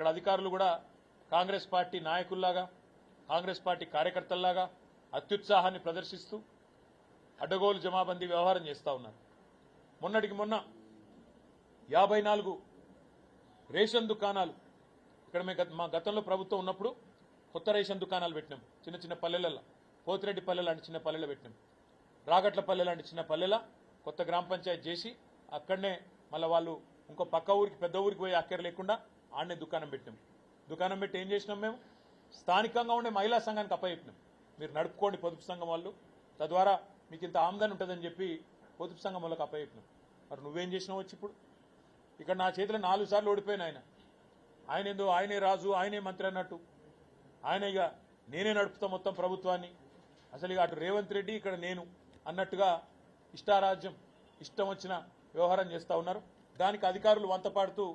అక్కడ అధికారులు కూడా కాంగ్రెస్ పార్టీ నాయకుల్లాగా కాంగ్రెస్ పార్టీ కార్యకర్తల్లాగా అత్యుత్సాహాన్ని ప్రదర్శిస్తూ అడ్డగోలు జమాబందీ వ్యవహారం చేస్తూ ఉన్నారు. మొన్నటికి మొన్న 54 రేషన్ దుకాణాలు ఇక్కడ మా గతంలో ప్రభుత్వం ఉన్నప్పుడు కొత్త రేషన్ దుకాణాలు పెట్టినాం. చిన్న చిన్న పల్లెలలో, పోతిరెడ్డి పల్లె లాంటి చిన్న పల్లెలో పెట్టినాం. రాగట్లపల్లె లాంటి చిన్న పల్లెల కొత్త గ్రామ పంచాయతీ చేసి అక్కడనే మళ్ళీ వాళ్ళు ఇంకో పక్క ఊరికి పెద్ద ఊరికి పోయి అక్కర లేకుండా ఆడనే దుకాణం పెట్టినాం. దుకాణం పెట్టి ఏం చేసినాం, మేము స్థానికంగా ఉండే మహిళా సంఘానికి అప్పచెప్పినాం. మీరు నడుపుకోండి పొదుపు సంఘం వాళ్ళు, తద్వారా మీకు ఇంత ఆమ్దాని ఉంటుందని చెప్పి పొదుపు సంఘం వాళ్ళకి అప్పచెప్పినాం. మరి నువ్వేం చేసినావు వచ్చి ఇప్పుడు? ఇక్కడ నా చేతిలో 4 సార్లు ఓడిపోయిన ఆయన ఏందో ఆయనే రాజు ఆయనే మంత్రి అన్నట్టు ఆయన ఇక నేనే నడుపుతా మొత్తం ప్రభుత్వాన్ని, అసలు ఇక అటు రేవంత్ రెడ్డి ఇక్కడ నేను అన్నట్టుగా ఇష్టారాజ్యం ఇష్టం వచ్చిన వ్యవహారం చేస్తూ ఉన్నారు. దానికి అధికారులు వంతపాడుతూ